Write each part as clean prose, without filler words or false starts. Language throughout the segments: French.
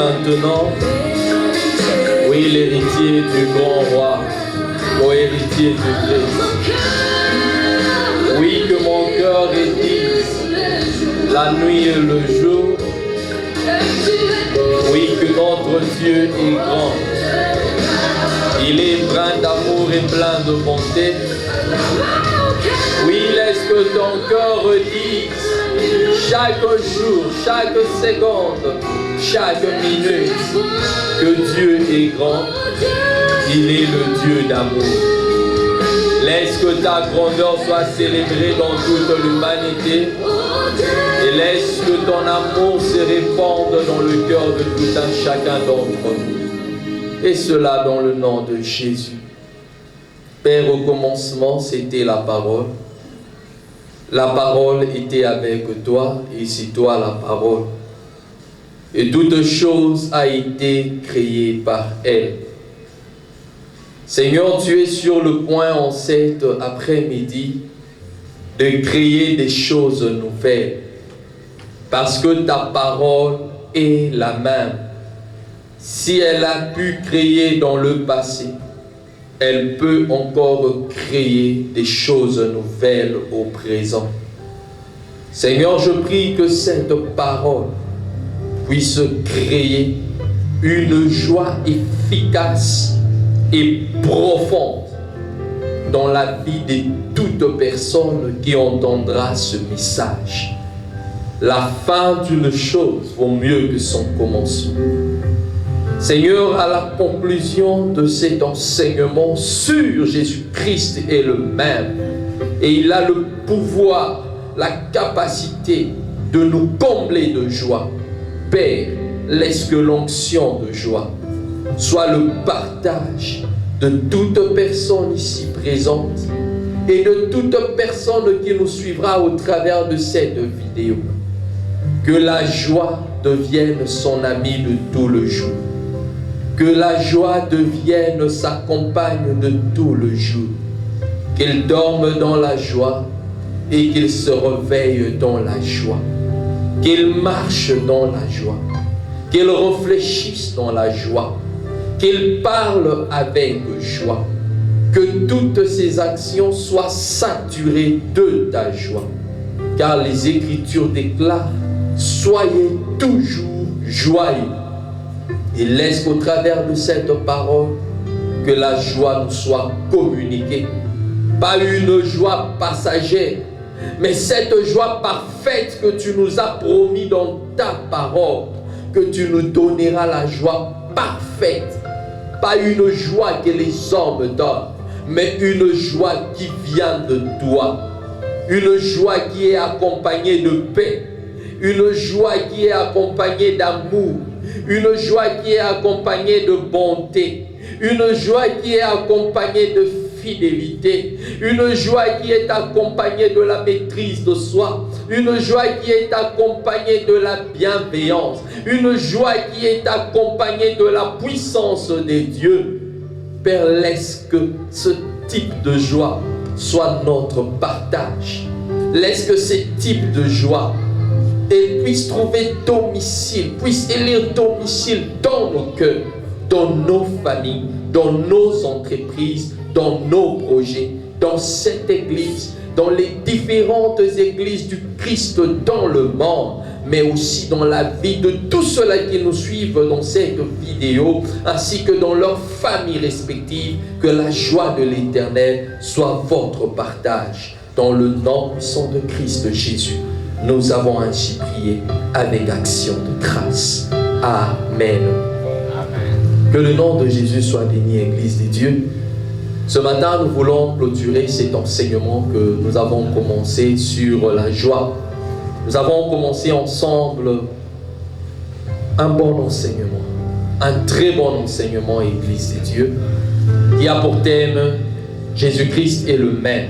maintenant, oui, l'héritier du grand roi, ô héritier du Christ. Oui, que mon cœur édise la nuit et le jour. Oui, que notre Dieu est grand. Il est plein d'amour et plein de bonté. Oui, laisse que ton cœur dise chaque jour, chaque seconde, chaque minute que Dieu est grand. Il est le Dieu d'amour. Laisse que ta grandeur soit célébrée dans toute l'humanité. Et laisse que ton amour se répande dans le cœur de tout un chacun d'entre nous. Et cela dans le nom de Jésus. Père, au commencement, c'était la parole. La parole était avec toi, et c'est toi la parole. Et toute chose a été créée par elle. Seigneur, tu es sur le point en cet après-midi de créer des choses nouvelles. Parce que ta parole est la même. Si elle a pu créer dans le passé, elle peut encore créer des choses nouvelles au présent. Seigneur, je prie que cette parole puisse créer une joie efficace et profonde dans la vie de toute personne qui entendra ce message. La fin d'une chose vaut mieux que son commencement. Seigneur, à la conclusion de cet enseignement sur Jésus-Christ est le même. Et il a le pouvoir, la capacité de nous combler de joie. Père, laisse que l'onction de joie soit le partage de toute personne ici présente et de toute personne qui nous suivra au travers de cette vidéo. Que la joie devienne son ami de tout le jour. Que la joie devienne sa compagne de tout le jour. Qu'il dorme dans la joie et qu'il se réveille dans la joie. Qu'il marche dans la joie. Qu'il réfléchisse dans la joie. Qu'il parle avec joie. Que toutes ses actions soient saturées de ta joie. Car les Écritures déclarent: soyez toujours joyeux. Et laisse qu'au travers de cette parole, que la joie nous soit communiquée. Pas une joie passagère, mais cette joie parfaite que tu nous as promis dans ta parole, que tu nous donneras la joie parfaite. Pas une joie que les hommes donnent, mais une joie qui vient de toi. Une joie qui est accompagnée de paix. Une joie qui est accompagnée d'amour. Une joie qui est accompagnée de bonté. Une joie qui est accompagnée de fidélité. Une joie qui est accompagnée de la maîtrise de soi. Une joie qui est accompagnée de la bienveillance. Une joie qui est accompagnée de la puissance de Dieu. Père, laisse que ce type de joie soit notre partage. Laisse que ce type de joie puisse trouver domicile, puisse élire domicile dans nos cœurs, dans nos familles, dans nos entreprises, dans nos projets, dans cette église, dans les différentes églises du Christ dans le monde, mais aussi dans la vie de tous ceux-là qui nous suivent dans cette vidéo, ainsi que dans leurs familles respectives. Que la joie de l'Éternel soit votre partage. Dans le nom puissant de Christ Jésus, nous avons ainsi prié avec action de grâce. Amen. Amen. Que le nom de Jésus soit béni, Église de Dieu. Ce matin, nous voulons clôturer cet enseignement que nous avons commencé sur la joie. Nous avons commencé ensemble un bon enseignement, un très bon enseignement, Église de Dieu, qui a pour thème Jésus-Christ est le même,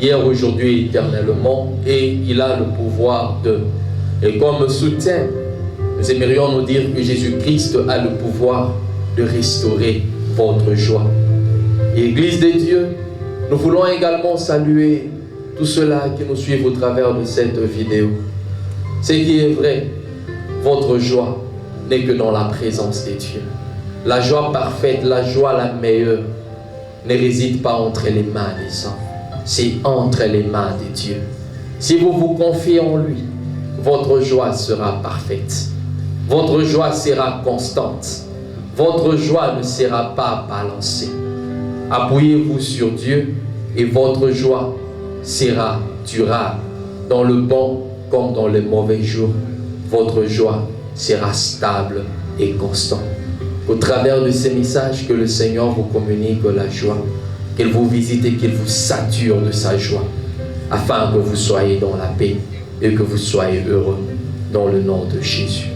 hier, aujourd'hui, éternellement, et il a le pouvoir de. Et comme sous-thème, nous aimerions nous dire que Jésus-Christ a le pouvoir de restaurer votre joie. Et Église de Dieu, nous voulons également saluer tous ceux-là qui nous suivent au travers de cette vidéo. Ce qui est vrai, votre joie n'est que dans la présence de Dieu. La joie parfaite, la joie la meilleure, ne réside pas entre les mains des hommes. C'est entre les mains de Dieu. Si vous vous confiez en lui, votre joie sera parfaite. Votre joie sera constante. Votre joie ne sera pas balancée. Appuyez-vous sur Dieu et votre joie sera durable. Dans le bon comme dans les mauvais jours, votre joie sera stable et constante. Au travers de ces messages, que le Seigneur vous communique la joie, qu'il vous visite et qu'il vous sature de sa joie, afin que vous soyez dans la paix et que vous soyez heureux dans le nom de Jésus.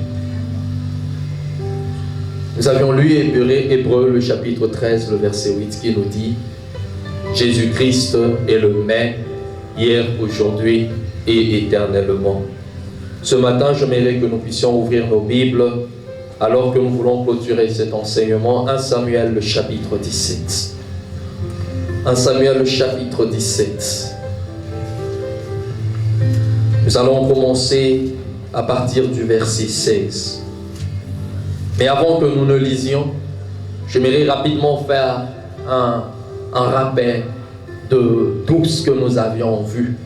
Nous avions lu Hébreux, le chapitre 13, le verset 8, qui nous dit « Jésus-Christ est le même, hier, aujourd'hui et éternellement. » Ce matin, j'aimerais que nous puissions ouvrir nos Bibles alors que nous voulons clôturer cet enseignement. 1 Samuel, le chapitre 17. 1 Samuel, le chapitre 17. Nous allons commencer à partir du verset 16. Mais avant que nous ne lisions, j'aimerais rapidement faire un rappel de tout ce que nous avions vu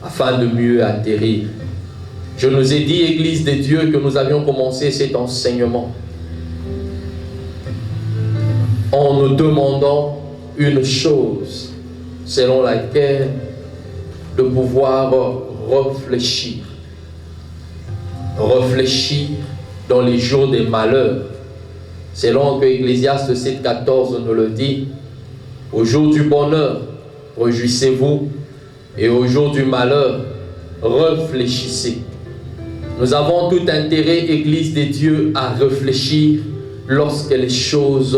afin de mieux atterrir. Je nous ai dit, Église de Dieu, que nous avions commencé cet enseignement en nous demandant une chose selon laquelle de pouvoir réfléchir dans les jours des malheurs, selon que Ecclésiaste 7,14 nous le dit. Au jour du bonheur, réjouissez-vous, et au jour du malheur, réfléchissez. Nous avons tout intérêt, Église de Dieu, à réfléchir lorsque les choses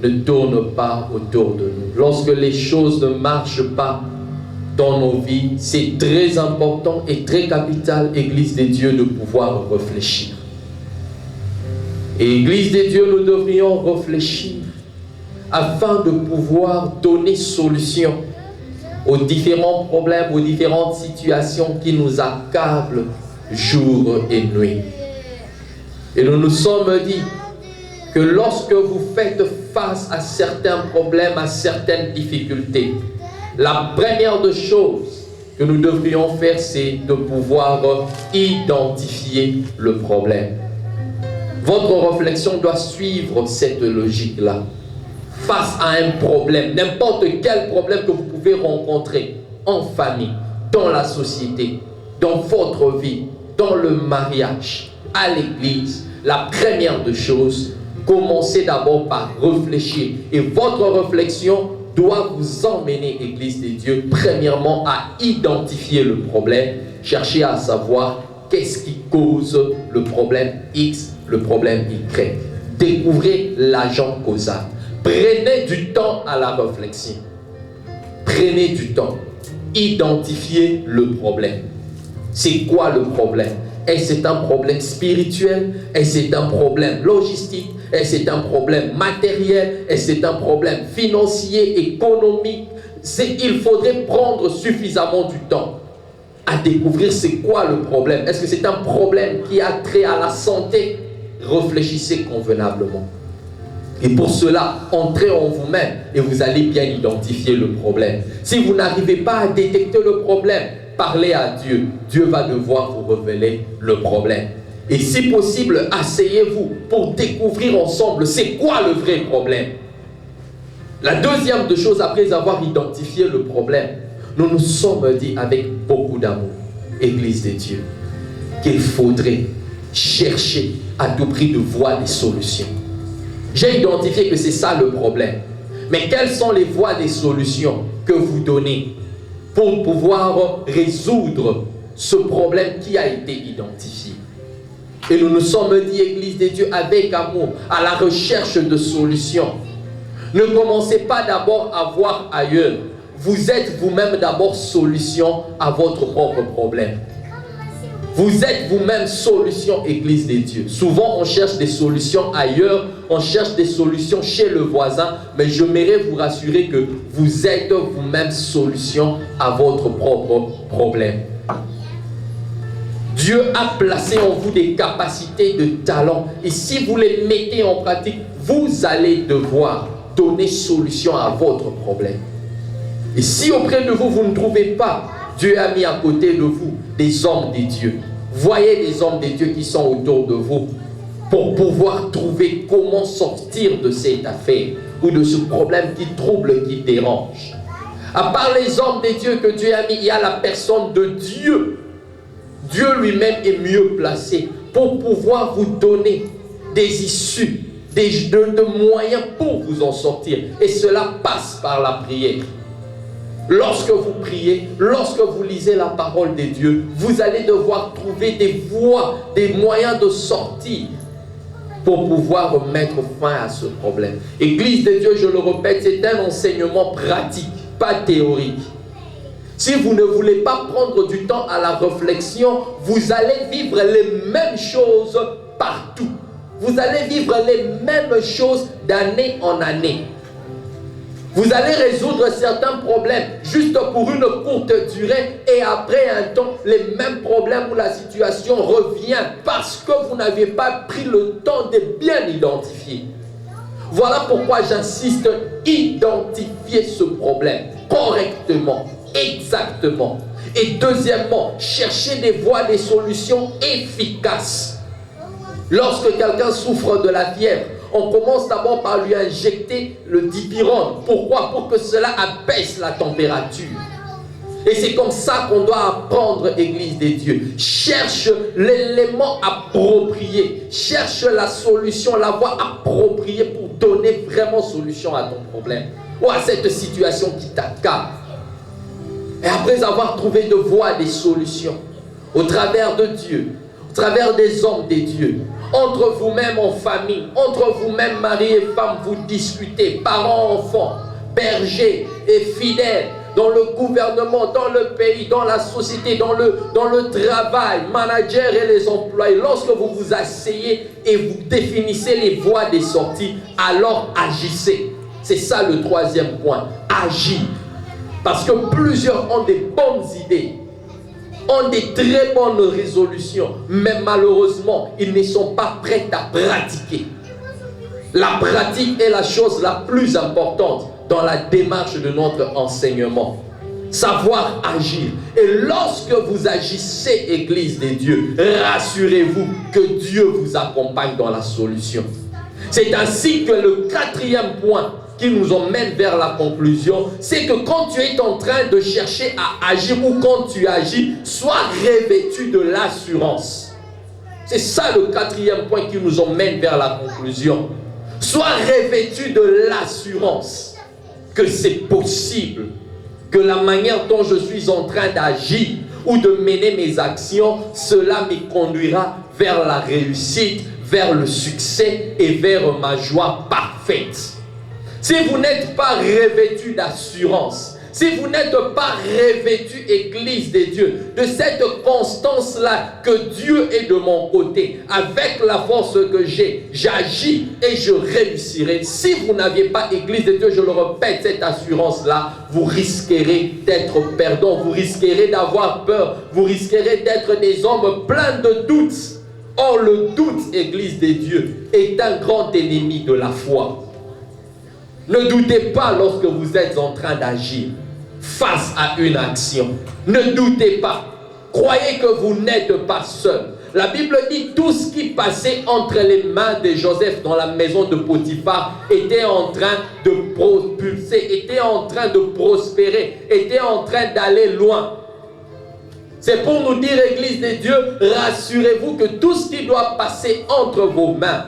ne tournent pas autour de nous, lorsque les choses ne marchent pas dans nos vies. C'est très important et très capital, Église de Dieu, de pouvoir réfléchir. Et Église de Dieu, nous devrions réfléchir afin de pouvoir donner solution aux différents problèmes, aux différentes situations qui nous accablent jour et nuit. Et nous nous sommes dit que lorsque vous faites face à certains problèmes, à certaines difficultés, la première des choses que nous devrions faire, c'est de pouvoir identifier le problème. Votre réflexion doit suivre cette logique-là. Face à un problème, n'importe quel problème que vous pouvez rencontrer en famille, dans la société, dans votre vie, dans le mariage, à l'église, la première des choses, commencez d'abord par réfléchir. Et votre réflexion doit vous emmener, Église de Dieu, premièrement à identifier le problème, chercher à savoir qu'est-ce qui cause le problème X, le problème Y. Découvrez l'agent causal. Prenez du temps à la réflexion. Prenez du temps. Identifiez le problème. C'est quoi le problème? Est-ce c'est un problème spirituel? Est-ce c'est un problème logistique? Est-ce c'est un problème matériel? Est-ce c'est un problème financier, économique? Il faudrait prendre suffisamment du temps à découvrir c'est quoi le problème. Est-ce que c'est un problème qui a trait à la santé? Réfléchissez convenablement. Et pour cela, entrez en vous-même et vous allez bien identifier le problème. Si vous n'arrivez pas à détecter le problème, parlez à Dieu. Dieu va devoir vous révéler le problème. Et si possible, asseyez-vous pour découvrir ensemble c'est quoi le vrai problème. La deuxième des choses, après avoir identifié le problème, nous nous sommes dit avec beaucoup d'amour, Église de Dieu, qu'il faudrait chercher à tout prix de voir des solutions. J'ai identifié que c'est ça le problème. Mais quelles sont les voies des solutions que vous donnez pour pouvoir résoudre ce problème qui a été identifié? Et nous nous sommes dit, Église de Dieu, avec amour, à la recherche de solutions. Ne commencez pas d'abord à voir ailleurs. Vous êtes vous-même d'abord solution à votre propre problème. Vous êtes vous-même solution, Église de Dieu. Souvent, on cherche des solutions ailleurs, on cherche des solutions chez le voisin, mais j'aimerais vous rassurer que vous êtes vous-même solution à votre propre problème. Dieu a placé en vous des capacités, de talents. Et si vous les mettez en pratique, vous allez devoir donner solution à votre problème. Et si auprès de vous, vous ne trouvez pas, Dieu a mis à côté de vous des hommes de Dieu. Voyez les hommes de Dieu qui sont autour de vous pour pouvoir trouver comment sortir de cette affaire ou de ce problème qui trouble, qui dérange. À part les hommes de Dieu que Dieu a mis, il y a la personne de Dieu. Dieu lui-même est mieux placé pour pouvoir vous donner des issues, de moyens pour vous en sortir. Et cela passe par la prière. Lorsque vous priez, lorsque vous lisez la parole de Dieu, vous allez devoir trouver des voies, des moyens de sortie pour pouvoir mettre fin à ce problème. Église de Dieu, je le répète, c'est un enseignement pratique, pas théorique. Si vous ne voulez pas prendre du temps à la réflexion, vous allez vivre les mêmes choses partout. Vous allez vivre les mêmes choses d'année en année. Vous allez résoudre certains problèmes juste pour une courte durée et après un temps, les mêmes problèmes ou la situation revient parce que vous n'avez pas pris le temps de bien identifier. Voilà pourquoi j'insiste, identifier ce problème correctement, exactement. Et deuxièmement, chercher des voies, des solutions efficaces. Lorsque quelqu'un souffre de la fièvre, on commence d'abord par lui injecter le dipyrone. Pourquoi? Pour que cela abaisse la température. Et c'est comme ça qu'on doit apprendre, Église des dieux. Cherche l'élément approprié. Cherche la solution, la voie appropriée pour donner vraiment solution à ton problème ou à cette situation qui t'accable. Et après avoir trouvé de voies, des solutions, au travers de Dieu, au travers des hommes des dieux, entre vous-même en famille, entre vous-même mari et femme, vous discutez, parents, enfants, bergers et fidèles, dans le gouvernement, dans le pays, dans la société, dans le travail, managers et les employés. Lorsque vous vous asseyez et vous définissez les voies des sorties, alors agissez. C'est ça le troisième point, agir. Parce que plusieurs ont des bonnes idées, ont des très bonnes résolutions, mais malheureusement, ils ne sont pas prêts à pratiquer. La pratique est la chose la plus importante dans la démarche de notre enseignement. Savoir agir. Et lorsque vous agissez, Église des dieux, rassurez-vous que Dieu vous accompagne dans la solution. C'est ainsi que le quatrième point qui nous emmène vers la conclusion, c'est que quand tu es en train de chercher à agir ou quand tu agis, sois revêtu de l'assurance. C'est ça le quatrième point qui nous emmène vers la conclusion. Sois revêtu de l'assurance que c'est possible, que la manière dont je suis en train d'agir ou de mener mes actions, cela me conduira vers la réussite, vers le succès et vers ma joie parfaite. Si vous n'êtes pas revêtu d'assurance, si vous n'êtes pas revêtu, Église des dieux, de cette constance-là que Dieu est de mon côté, avec la force que j'ai, j'agis et je réussirai. Si vous n'aviez pas, Église des dieux, je le répète, cette assurance-là, vous risquerez d'être perdant, vous risquerez d'avoir peur, vous risquerez d'être des hommes pleins de doutes. Or, le doute, Église des dieux, est un grand ennemi de la foi. Ne doutez pas lorsque vous êtes en train d'agir face à une action. Ne doutez pas. Croyez que vous n'êtes pas seul. La Bible dit tout ce qui passait entre les mains de Joseph dans la maison de Potiphar était en train de propulser, était en train de prospérer, était en train d'aller loin. C'est pour nous dire, Église de Dieu, rassurez-vous que tout ce qui doit passer entre vos mains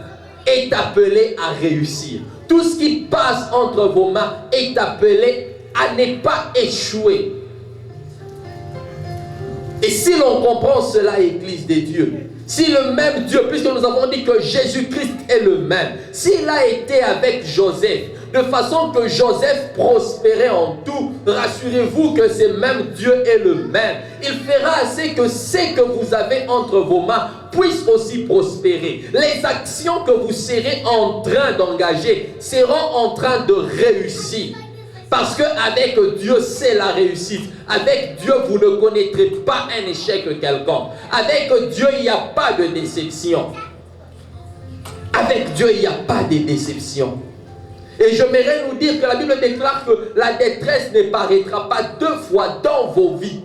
est appelé à réussir. Tout ce qui passe entre vos mains est appelé à ne pas échouer. Et si l'on comprend cela, Église des dieux, si le même Dieu, puisque nous avons dit que Jésus-Christ est le même, s'il a été avec Joseph, de façon que Joseph prospérait en tout, rassurez-vous que ce même Dieu est le même. Il fera assez que ce que vous avez entre vos mains puisse aussi prospérer. Les actions que vous serez en train d'engager seront en train de réussir. Parce qu'avec Dieu, c'est la réussite. Avec Dieu, vous ne connaîtrez pas un échec quelconque. Avec Dieu, il n'y a pas de déception. Avec Dieu, il n'y a pas de déception. Et j'aimerais nous dire que la Bible déclare que la détresse ne paraîtra pas deux fois dans vos vies.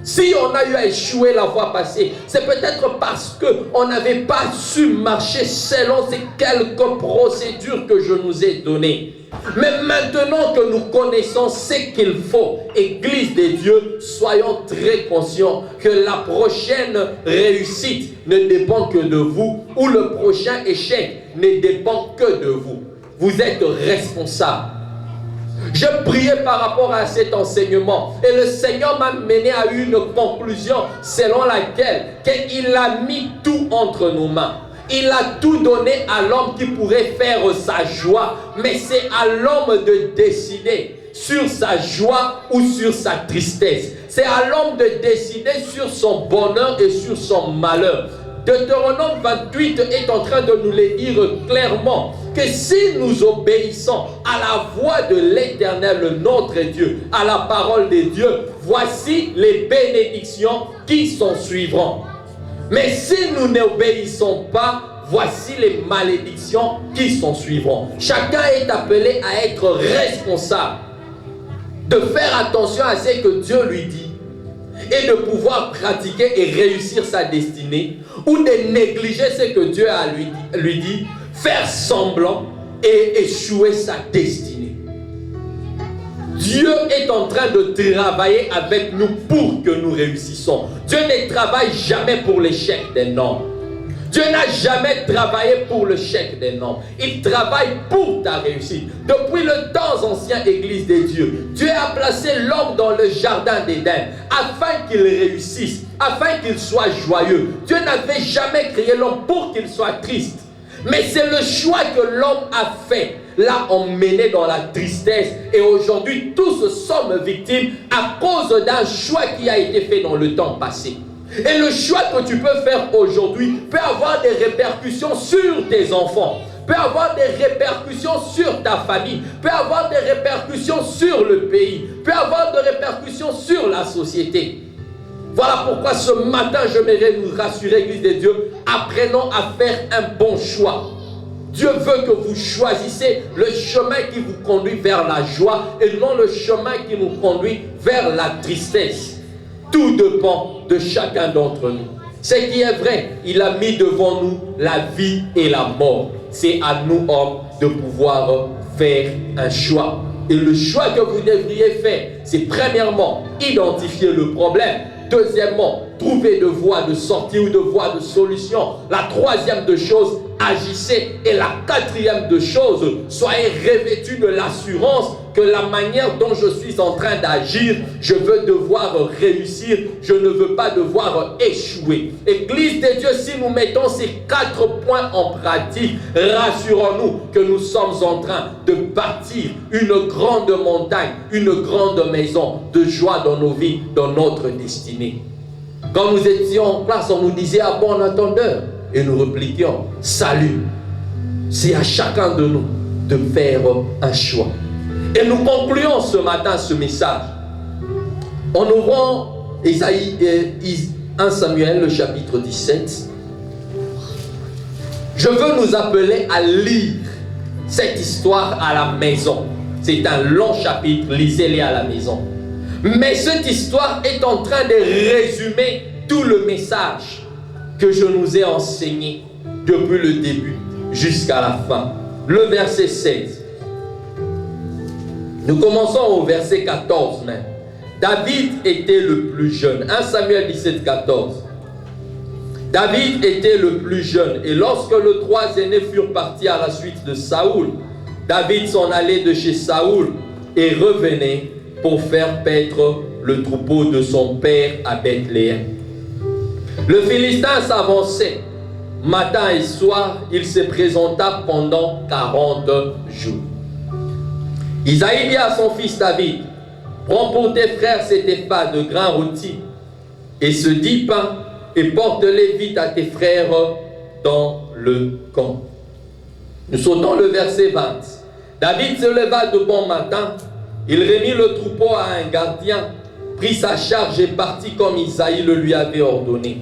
Si on a eu à échouer la fois passée, c'est peut-être parce qu'on n'avait pas su marcher selon ces quelques procédures que je nous ai données. Mais maintenant que nous connaissons ce qu'il faut, Église de Dieu, soyons très conscients que la prochaine réussite ne dépend que de vous, ou le prochain échec ne dépend que de vous. Vous êtes responsable. Je priais par rapport à cet enseignement et le Seigneur m'a mené à une conclusion selon laquelle il a mis tout entre nos mains. Il a tout donné à l'homme qui pourrait faire sa joie, mais c'est à l'homme de décider sur sa joie ou sur sa tristesse. C'est à l'homme de décider sur son bonheur et sur son malheur. Deutéronome 28 est en train de nous le dire clairement que si nous obéissons à la voix de l'Éternel, notre Dieu, à la parole de Dieu, voici les bénédictions qui s'en suivront. Mais si nous n'obéissons pas, voici les malédictions qui s'en suivront. Chacun est appelé à être responsable, de faire attention à ce que Dieu lui dit et de pouvoir pratiquer et réussir sa destinée, ou de négliger ce que Dieu a lui dit, faire semblant et échouer sa destinée. Dieu est en train de travailler avec nous pour que nous réussissons. Dieu ne travaille jamais pour l'échec d'un homme. Dieu n'a jamais travaillé pour le chèque des noms. Il travaille pour ta réussite. Depuis le temps ancien, Église de Dieu, Dieu a placé l'homme dans le jardin d'Éden afin qu'il réussisse, afin qu'il soit joyeux. Dieu n'avait jamais créé l'homme pour qu'il soit triste. Mais c'est le choix que l'homme a fait, l'a emmené dans la tristesse. Et aujourd'hui, tous sommes victimes à cause d'un choix qui a été fait dans le temps passé. Et le choix que tu peux faire aujourd'hui peut avoir des répercussions sur tes enfants, peut avoir des répercussions sur ta famille, peut avoir des répercussions sur le pays, peut avoir des répercussions sur la société. Voilà pourquoi ce matin, j'aimerais nous rassurer, Église de Dieu, apprenons à faire un bon choix. Dieu veut que vous choisissez le chemin qui vous conduit vers la joie et non le chemin qui nous conduit vers la tristesse. Tout dépend de chacun d'entre nous. Ce qui est vrai, il a mis devant nous la vie et la mort. C'est à nous, hommes, de pouvoir faire un choix. Et le choix que vous devriez faire, c'est premièrement, identifier le problème. Deuxièmement, trouver de voies de sortie ou de voies de solution. La troisième de choses, agissez. Et la quatrième de choses, soyez revêtus de l'assurance que la manière dont je suis en train d'agir, je veux devoir réussir, je ne veux pas devoir échouer. Église de Dieu, si nous mettons ces 4 points en pratique, rassurons-nous que nous sommes en train de bâtir une grande montagne, une grande maison de joie dans nos vies, dans notre destinée. Quand nous étions en classe, on nous disait à bon entendeur et nous repliquions, salut. C'est à chacun de nous de faire un choix. Et nous concluons ce matin ce message en ouvrant 1 Samuel, le chapitre 17. Je veux nous appeler à lire cette histoire à la maison. C'est un long chapitre, lisez-les à la maison. Mais cette histoire est en train de résumer tout le message que je nous ai enseigné depuis le début jusqu'à la fin. Le verset 16. Nous commençons au verset 14 même. David était le plus jeune. 1 Samuel 17, 14. David était le plus jeune. Et lorsque les 3 aînés furent partis à la suite de Saoul, David s'en allait de chez Saoul et revenait pour faire paître le troupeau de son père à Bethléem. Le Philistin s'avançait. Matin et soir, il se présenta pendant 40 jours. Isaïe dit à son fils David, prends pour tes frères cet épha de grains rôtis et ce 10 pains et porte-les vite à tes frères dans le camp. Nous sautons le verset 20. David se leva de bon matin Il remit le troupeau à un gardien, prit sa charge et partit comme Isaïe le lui avait ordonné.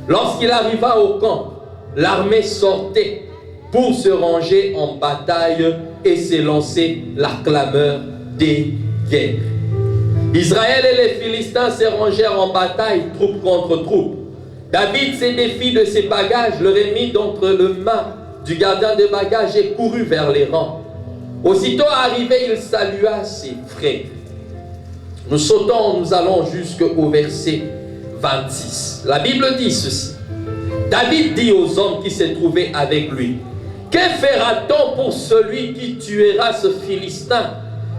Lorsqu'il arriva au camp, l'armée sortait pour se ranger en bataille et s'élancer la clameur des guerres. Israël et les Philistins se rangèrent en bataille, troupe contre troupe. David se défit de ses bagages, le remit d'entre les mains du gardien des bagages et courut vers les rangs. Aussitôt arrivé, il salua ses frères. Nous sautons, nous allons jusqu'au verset 26. La Bible dit ceci. David dit aux hommes qui se trouvaient avec lui, « Que fera-t-on pour celui qui tuera ce Philistin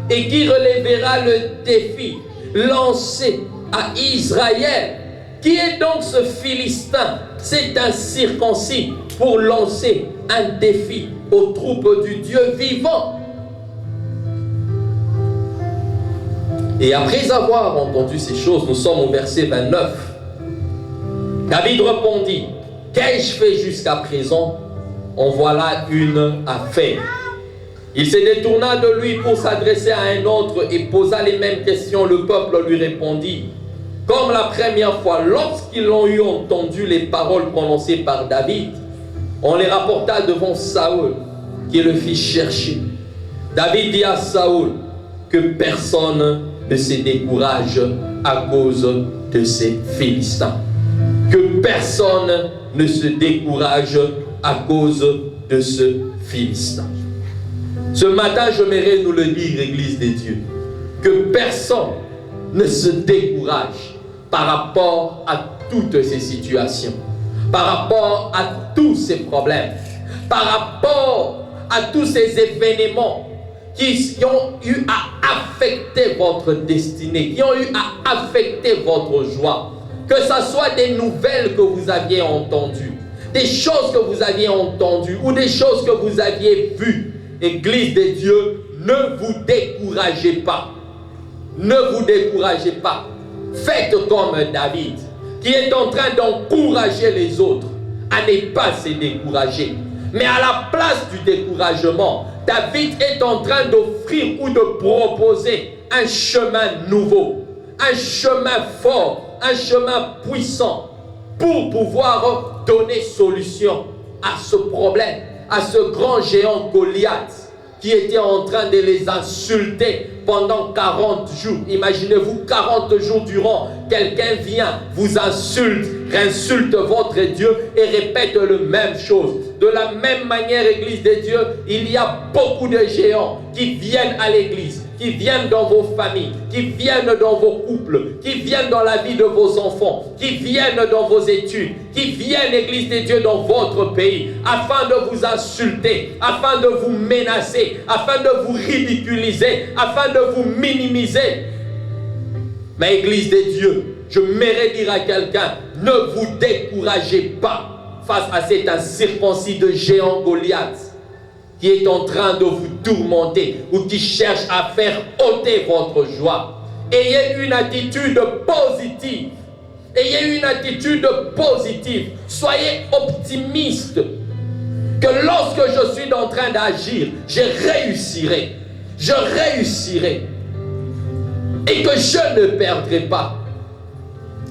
et qui relèvera le défi lancé à Israël? Qui est donc ce Philistin? C'est un circoncis pour lancer un défi aux troupes du Dieu vivant. » Et après avoir entendu ces choses, nous sommes au verset 29. David répondit, « Qu'ai-je fait jusqu'à présent? En voilà une affaire. » Il se détourna de lui pour s'adresser à un autre et posa les mêmes questions. Le peuple lui répondit, comme la première fois, lorsqu'ils ont eu entendu les paroles prononcées par David, on les rapporta devant Saül, qui le fit chercher. David dit à Saül que personne ne se décourage à cause de ces Philistins. Que personne ne se décourage à cause de ce Philistin. Ce matin, j'aimerais nous le dire, Église des dieux, que personne ne se décourage par rapport à toutes ces situations, par rapport à tous ces problèmes, par rapport à tous ces événements qui ont eu à affecter votre destinée, qui ont eu à affecter votre joie. Que ce soit des nouvelles que vous aviez entendues, des choses que vous aviez entendues ou des choses que vous aviez vues. Église de Dieu, ne vous découragez pas. Ne vous découragez pas. Faites comme David, qui est en train d'encourager les autres à ne pas se décourager. Mais à la place du découragement, David est en train d'offrir ou de proposer un chemin nouveau, un chemin fort, un chemin puissant pour pouvoir donner solution à ce problème, à ce grand géant Goliath qui était en train de les insulter pendant 40 jours. Imaginez-vous 40 jours durant, quelqu'un vient, vous insulte, insulte votre Dieu et répète la même chose. De la même manière, Église de Dieu, il y a beaucoup de géants qui viennent à l'Église, qui viennent dans vos familles, qui viennent dans vos couples, qui viennent dans la vie de vos enfants, qui viennent dans vos études, qui viennent, Église de Dieu, dans votre pays, afin de vous insulter, afin de vous menacer, afin de vous ridiculiser, afin de vous minimiser. Mais Église de Dieu, je m'aimerais dire à quelqu'un, ne vous découragez pas face à cet incirconcis de géant Goliath qui est en train de vous tourmenter ou qui cherche à faire ôter votre joie. Ayez une attitude positive. Ayez une attitude positive. Soyez optimiste. Que lorsque je suis en train d'agir, je réussirai. Je réussirai. Et que je ne perdrai pas.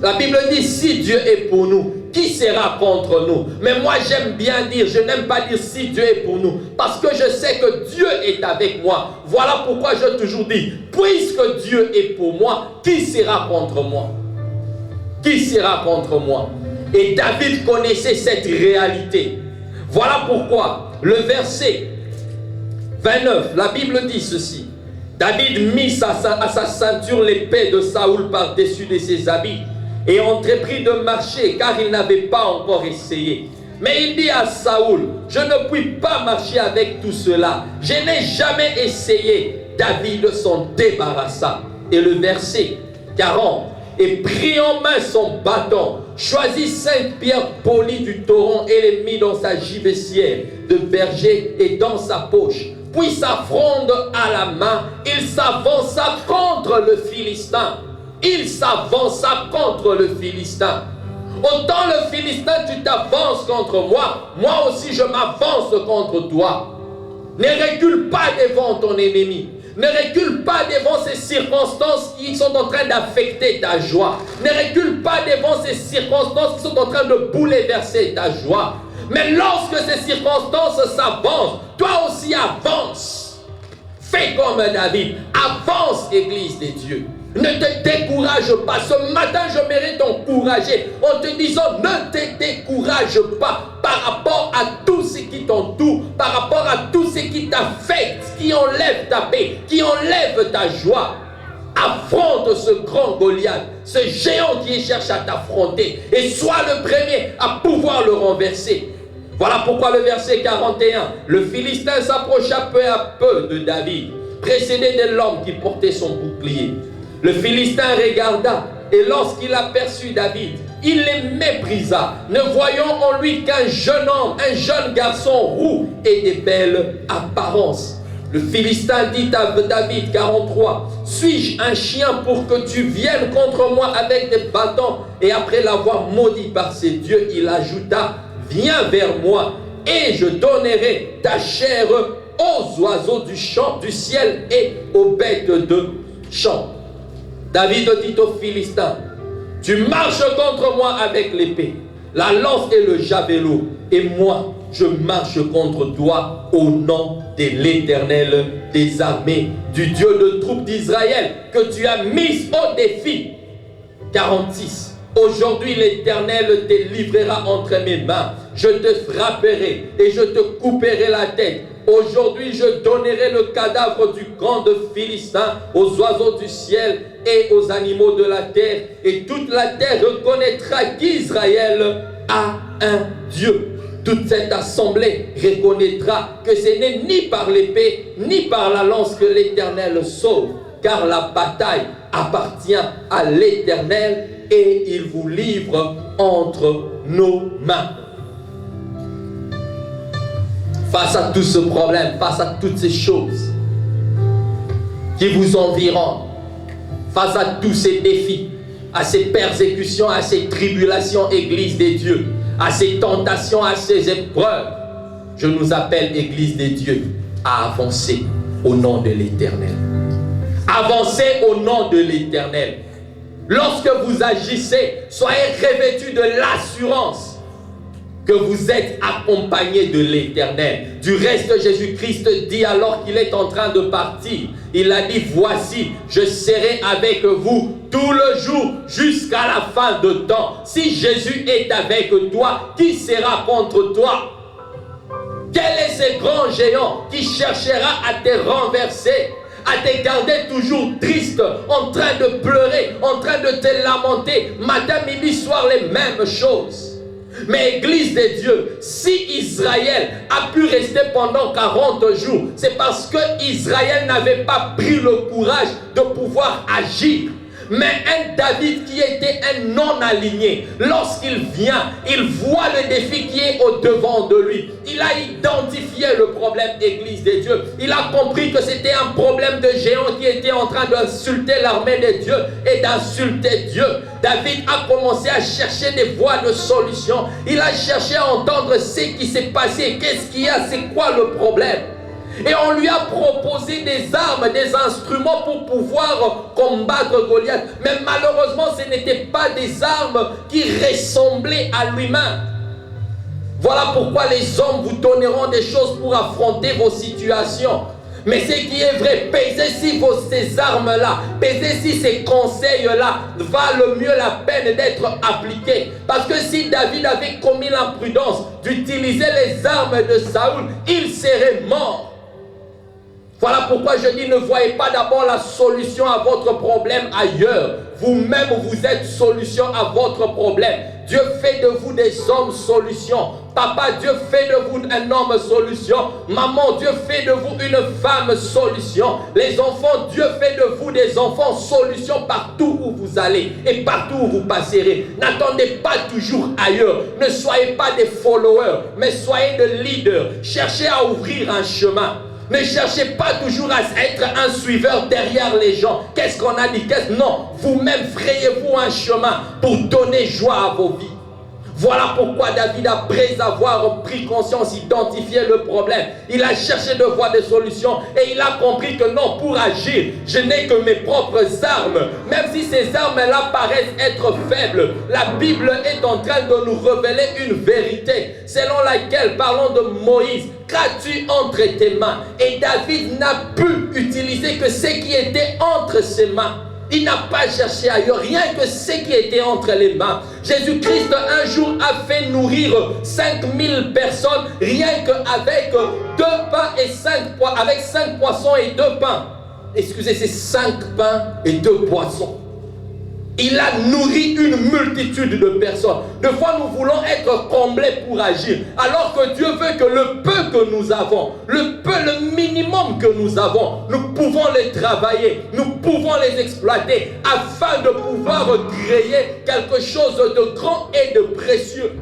La Bible dit, si Dieu est pour nous, qui sera contre nous? Mais moi j'aime bien dire, je n'aime pas dire si Dieu est pour nous, parce que je sais que Dieu est avec moi. Voilà pourquoi je toujours dis, puisque Dieu est pour moi, qui sera contre moi? Qui sera contre moi? Et David connaissait cette réalité. Voilà pourquoi le verset 29, la Bible dit ceci. David mit à sa ceinture l'épée de Saül par-dessus de ses habits et entreprit de marcher, car il n'avait pas encore essayé. Mais il dit à Saül, je ne puis pas marcher avec tout cela. Je n'ai jamais essayé. David s'en débarrassa. Et le verset 40, et prit en main son bâton, choisit 5 pierres polies du torrent et les mit dans sa gibecière de berger et dans sa poche. Puis sa fronde à la main, il s'avança contre le Philistin. Il s'avança contre le Philistin. Autant le Philistin, tu t'avances contre moi, moi aussi je m'avance contre toi. Ne recule pas devant ton ennemi. Ne recule pas devant ces circonstances qui sont en train d'affecter ta joie. Ne recule pas devant ces circonstances qui sont en train de bouleverser ta joie. Mais lorsque ces circonstances s'avancent, toi aussi avance. Fais comme David. Avance, Église des dieux. Ne te décourage pas. Ce matin, je mérite t'encourager en te disant, ne te décourage pas par rapport à tout ce qui t'entoure, par rapport à tout ce qui t'affecte, qui enlève ta paix, qui enlève ta joie. Affronte ce grand Goliath, ce géant qui cherche à t'affronter, et sois le premier à pouvoir le renverser. Voilà pourquoi le verset 41, le Philistin s'approcha peu à peu de David, précédé de l'homme qui portait son bouclier. Le Philistin regarda, et lorsqu'il aperçut David, il le méprisa, ne voyant en lui qu'un jeune homme, un jeune garçon roux et de belles apparences. Le Philistin dit à David, 43, « Suis-je un chien pour que tu viennes contre moi avec des bâtons ?» Et après l'avoir maudit par ses dieux, il ajouta, « Viens vers moi, et je donnerai ta chair aux oiseaux du champ, du ciel et aux bêtes de champ. » David dit aux Philistins, « Tu marches contre moi avec l'épée, la lance et le javelot, et moi, je marche contre toi au nom de l'Éternel des armées, du Dieu de troupes d'Israël, que tu as mis au défi. » 46. Aujourd'hui, l'Éternel te livrera entre mes mains. Je te frapperai et je te couperai la tête. Aujourd'hui, je donnerai le cadavre du camp de Philistins aux oiseaux du ciel et aux animaux de la terre. Et toute la terre reconnaîtra qu'Israël a un Dieu. Toute cette assemblée reconnaîtra que ce n'est ni par l'épée, ni par la lance que l'Éternel sauve. Car la bataille appartient à l'Éternel et il vous livre entre nos mains. Face à tout ce problème, face à toutes ces choses qui vous environnent, face à tous ces défis, à ces persécutions, à ces tribulations, Église des dieux, à ces tentations, à ces épreuves, je nous appelle, Église des dieux, à avancer au nom de l'Éternel. Avancez au nom de l'Éternel. Lorsque vous agissez, soyez revêtus de l'assurance que vous êtes accompagné de l'Éternel. Du reste, Jésus-Christ dit alors qu'il est en train de partir, il a dit, voici, je serai avec vous tout le jour jusqu'à la fin de temps. Si Jésus est avec toi, qui sera contre toi? Quel est ce grand géant qui cherchera à te renverser, à te garder toujours triste, en train de pleurer, en train de te lamenter, matin, midi, soir, les mêmes choses? Mais Église des dieux, si Israël a pu rester pendant 40 jours, c'est parce que Israël n'avait pas pris le courage de pouvoir agir. Mais un David qui était un non-aligné, lorsqu'il vient, il voit le défi qui est au-devant de lui. Il a identifié le problème, Église des dieux. Il a compris que c'était un problème de géant qui était en train d'insulter l'armée des dieux et d'insulter Dieu. David a commencé à chercher des voies de solution. Il a cherché à entendre ce qui s'est passé. Qu'est-ce qu'il y a? C'est quoi le problème? Et on lui a proposé des armes, des instruments pour pouvoir combattre Goliath. Mais malheureusement, ce n'étaient pas des armes qui ressemblaient à lui-même. Voilà pourquoi les hommes vous donneront des choses pour affronter vos situations. Mais ce qui est vrai, pesez si ces armes-là, pesez si ces conseils-là valent mieux la peine d'être appliqués. Parce que si David avait commis l'imprudence d'utiliser les armes de Saoul, il serait mort. Voilà pourquoi je dis, ne voyez pas d'abord la solution à votre problème ailleurs. Vous-même, vous êtes solution à votre problème. Dieu fait de vous des hommes solutions. Papa, Dieu fait de vous un homme solution. Maman, Dieu fait de vous une femme solution. Les enfants, Dieu fait de vous des enfants solution partout où vous allez et partout où vous passerez. N'attendez pas toujours ailleurs. Ne soyez pas des followers, mais soyez des leaders. Cherchez à ouvrir un chemin. Ne cherchez pas toujours à être un suiveur derrière les gens. Qu'est-ce qu'on a dit? Non, vous-même frayez-vous un chemin pour donner joie à vos vies. Voilà pourquoi David, après avoir pris conscience, identifié le problème, il a cherché de voir des solutions et il a compris que non, pour agir, je n'ai que mes propres armes. Même si ces armes-là paraissent être faibles, la Bible est en train de nous révéler une vérité selon laquelle, parlons de Moïse, qu'as-tu entre tes mains? Et David n'a pu utiliser que ce qui était entre ses mains. Il n'a pas cherché ailleurs, rien que ce qui était entre les mains. Jésus-Christ un jour a fait nourrir 5000 personnes rien qu'avec 2 pains et 5 poissons, avec 5 poissons et 2 pains. Excusez, c'est 5 pains et 2 poissons. Il a nourri une multitude de personnes. Des fois, nous voulons être comblés pour agir, alors que Dieu veut que le peu que nous avons, le minimum que nous avons, nous pouvons les travailler, nous pouvons les exploiter, afin de pouvoir créer quelque chose de grand et de précieux.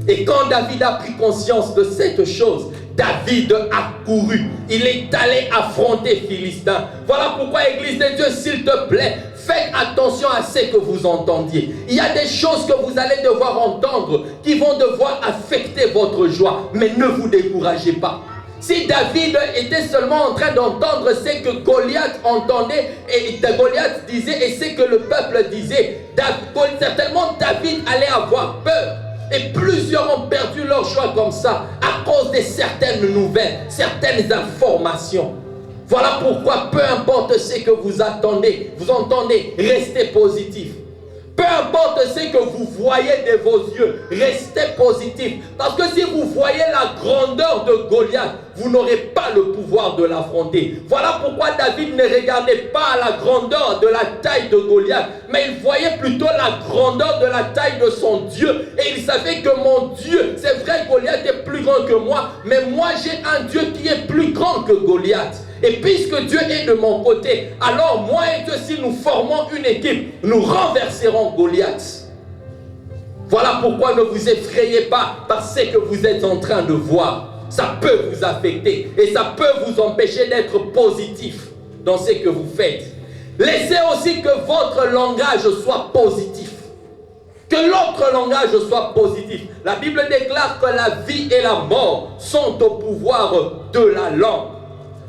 Et quand David a pris conscience de cette chose, David a couru. Il est allé affronter Philistin. Voilà pourquoi, Église de Dieu, s'il te plaît, faites attention à ce que vous entendiez. Il y a des choses que vous allez devoir entendre qui vont devoir affecter votre joie. Mais ne vous découragez pas. Si David était seulement en train d'entendre ce que Goliath entendait et Goliath disait et ce que le peuple disait, certainement David allait avoir peur. Et plusieurs ont perdu leur joie comme ça à cause de certaines nouvelles, certaines informations. Voilà pourquoi peu importe ce que vous entendez, restez positif. Peu importe ce que vous voyez de vos yeux, restez positif. Parce que si vous voyez la grandeur de Goliath, vous n'aurez pas le pouvoir de l'affronter. Voilà pourquoi David ne regardait pas la grandeur de la taille de Goliath, mais il voyait plutôt la grandeur de la taille de son Dieu. Et il savait que mon Dieu, c'est vrai, Goliath est plus grand que moi, mais moi j'ai un Dieu qui est plus grand que Goliath. Et puisque Dieu est de mon côté, alors moi et Dieu, si nous formons une équipe, nous renverserons Goliath. Voilà pourquoi ne vous effrayez pas par ce que vous êtes en train de voir. Ça peut vous affecter et ça peut vous empêcher d'être positif dans ce que vous faites. Laissez aussi que votre langage soit positif. Que l'autre langage soit positif. La Bible déclare que la vie et la mort sont au pouvoir de la langue.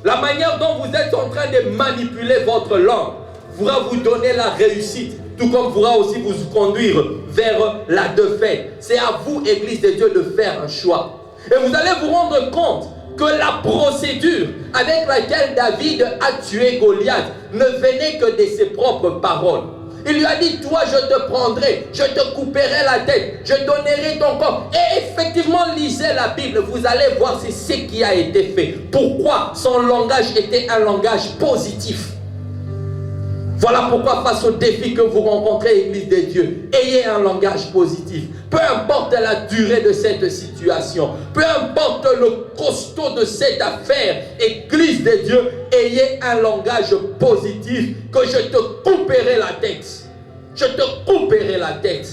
La manière dont vous êtes en train de manipuler votre langue pourra vous donner la réussite, tout comme pourra aussi vous conduire vers la défaite. C'est à vous, Église de Dieu, de faire un choix. Et vous allez vous rendre compte que la procédure avec laquelle David a tué Goliath ne venait que de ses propres paroles. Il lui a dit, toi je te prendrai, je te couperai la tête, je donnerai ton corps. Et effectivement, lisez la Bible, vous allez voir c'est ce qui a été fait. Pourquoi son langage était un langage positif. Voilà pourquoi face au défi que vous rencontrez, Église de Dieu, ayez un langage positif. Peu importe la durée de cette situation, peu importe le costaud de cette affaire, Église de Dieu, ayez un langage positif, que je te couperai la tête. Je te couperai la tête.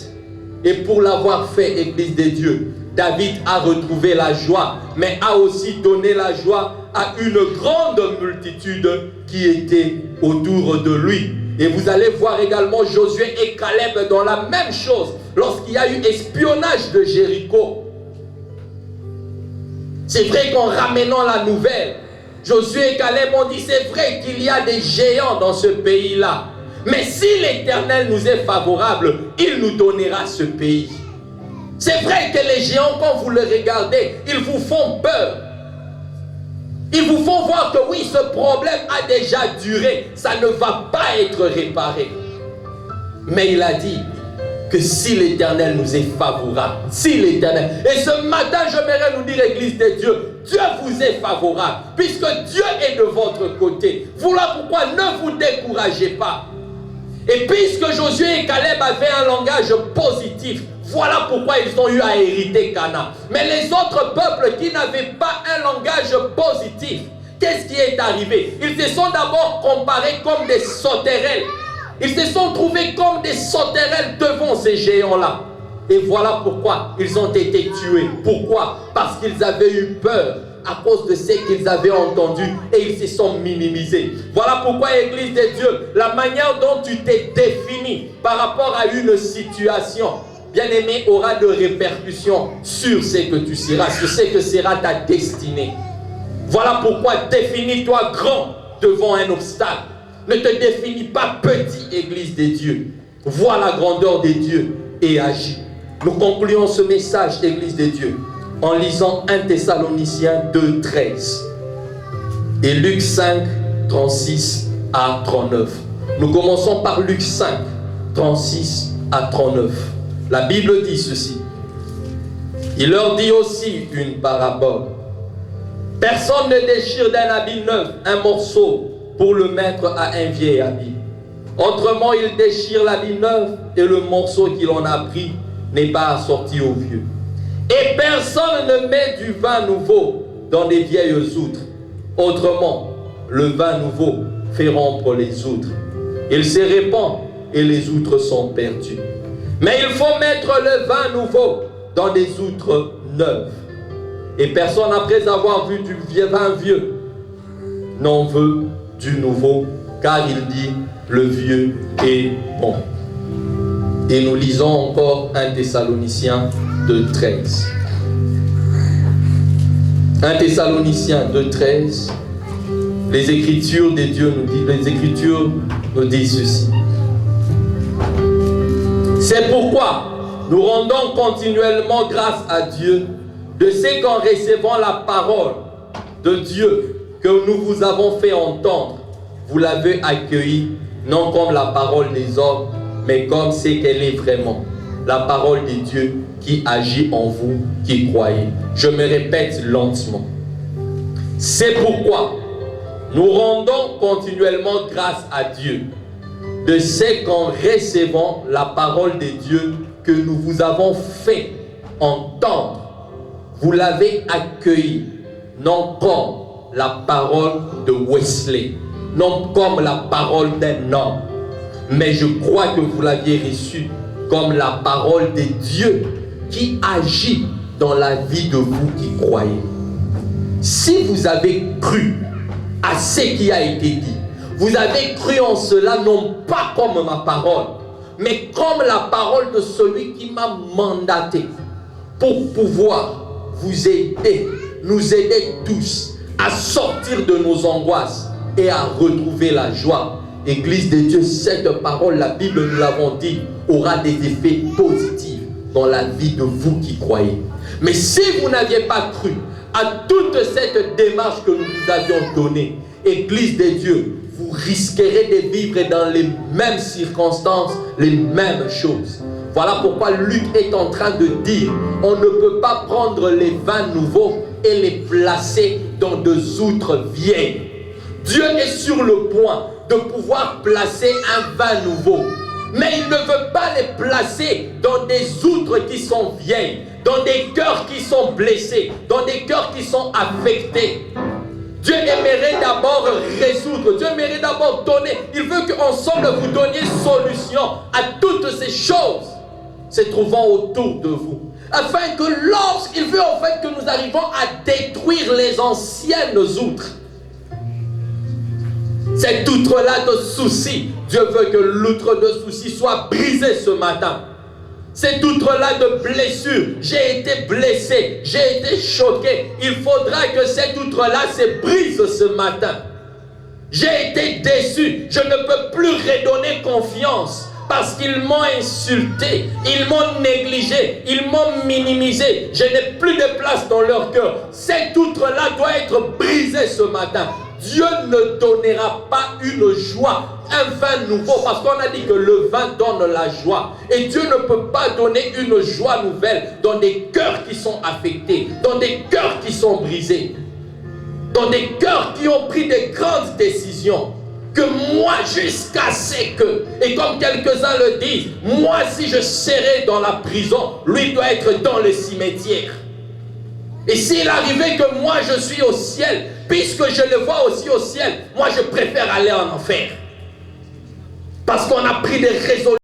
Et pour l'avoir fait, Église de Dieu, David a retrouvé la joie, mais a aussi donné la joie à une grande multitude qui était autour de lui. Et vous allez voir également Josué et Caleb dans la même chose lorsqu'il y a eu espionnage de Jéricho. C'est vrai qu'en ramenant la nouvelle, Josué et Caleb ont dit c'est vrai qu'il y a des géants dans ce pays-là. Mais si l'Éternel nous est favorable, il nous donnera ce pays. C'est vrai que les géants, quand vous les regardez, ils vous font peur. Ils vous font voir que oui, ce problème a déjà duré. Ça ne va pas être réparé. Mais il a dit que si l'Éternel nous est favorable, si l'Éternel... Et ce matin, j'aimerais nous dire, Église de Dieu, Dieu vous est favorable, puisque Dieu est de votre côté. Voilà pourquoi ne vous découragez pas. Et puisque Josué et Caleb avaient un langage positif, voilà pourquoi ils ont eu à hériter Canaan. Mais les autres peuples qui n'avaient pas un langage positif, qu'est-ce qui est arrivé? Ils se sont d'abord comparés comme des sauterelles. Ils se sont trouvés comme des sauterelles devant ces géants-là. Et voilà pourquoi ils ont été tués. Pourquoi? Parce qu'ils avaient eu peur à cause de ce qu'ils avaient entendu et ils se sont minimisés. Voilà pourquoi, Église de Dieu, la manière dont tu t'es défini par rapport à une situation, bien-aimé, aura de répercussions sur ce que tu seras, sur ce que sera ta destinée. Voilà pourquoi définis-toi grand devant un obstacle. Ne te définis pas petit, Église des dieux. Vois la grandeur des dieux et agis. Nous concluons ce message, Église des dieux, en lisant 1 Thessaloniciens 2, 13 et Luc 5, 36 à 39. Nous commençons par Luc 5, 36 à 39. La Bible dit ceci. Il leur dit aussi une parabole. Personne ne déchire d'un habit neuf un morceau pour le mettre à un vieil habit. Autrement, il déchire l'habit neuf et le morceau qu'il en a pris n'est pas assorti au vieux. Et personne ne met du vin nouveau dans des vieilles outres. Autrement, le vin nouveau fait rompre les outres. Il se répand et les outres sont perdues. Mais il faut mettre le vin nouveau dans des outres neuves. Et personne, après avoir vu du vin vieux, n'en veut du nouveau, car il dit, le vieux est bon. Et nous lisons encore 1 Thessaloniciens 2, 13. 1 Thessaloniciens 2, 13. Les Écritures des dieux nous disent, les Écritures nous disent ceci. C'est pourquoi nous rendons continuellement grâce à Dieu de ce qu'en recevant la parole de Dieu que nous vous avons fait entendre, vous l'avez accueillie non comme la parole des hommes, mais comme ce qu'elle est vraiment, la parole de Dieu qui agit en vous, qui croyez. Je me répète lentement. C'est pourquoi nous rendons continuellement grâce à Dieu de ce qu'en recevant la parole de Dieu que nous vous avons fait entendre, vous l'avez accueilli, non comme la parole de Wesley, non comme la parole d'un homme, mais je crois que vous l'aviez reçu comme la parole de Dieu qui agit dans la vie de vous qui croyez. Si vous avez cru à ce qui a été dit, vous avez cru en cela non pas comme ma parole, mais comme la parole de celui qui m'a mandaté pour pouvoir vous aider, nous aider tous à sortir de nos angoisses et à retrouver la joie. Église de Dieu, cette parole, la Bible, nous l'avons dit, aura des effets positifs dans la vie de vous qui croyez. Mais si vous n'aviez pas cru à toute cette démarche que nous vous avions donnée, Église de Dieu, vous risquerez de vivre dans les mêmes circonstances, les mêmes choses. Voilà pourquoi Luc est en train de dire, on ne peut pas prendre les vins nouveaux et les placer dans des outres vieilles. Dieu est sur le point de pouvoir placer un vin nouveau, mais il ne veut pas les placer dans des outres qui sont vieilles, dans des cœurs qui sont blessés, dans des cœurs qui sont affectés. Dieu aimerait d'abord résoudre, Dieu aimerait d'abord donner. Il veut qu'ensemble vous donniez solution à toutes ces choses se trouvant autour de vous. Afin que lorsqu'il veut en fait que nous arrivons à détruire les anciennes outres, cette outre-là de soucis, Dieu veut que l'outre de soucis soit brisée ce matin. Cette outre-là de blessure, j'ai été blessé, j'ai été choqué. Il faudra que cette outre-là se brise ce matin. J'ai été déçu, je ne peux plus redonner confiance parce qu'ils m'ont insulté, ils m'ont négligé, ils m'ont minimisé. Je n'ai plus de place dans leur cœur. Cette outre-là doit être brisée ce matin. Dieu ne donnera pas une joie, un vin nouveau, parce qu'on a dit que le vin donne la joie. Et Dieu ne peut pas donner une joie nouvelle dans des cœurs qui sont affectés, dans des cœurs qui sont brisés, dans des cœurs qui ont pris des grandes décisions. Que moi, jusqu'à ce que, et comme quelques-uns le disent, moi si je serai dans la prison, lui doit être dans le cimetière. Et s'il arrivait que moi je suis au ciel, puisque je le vois aussi au ciel, moi je préfère aller en enfer. Parce qu'on a pris des résolutions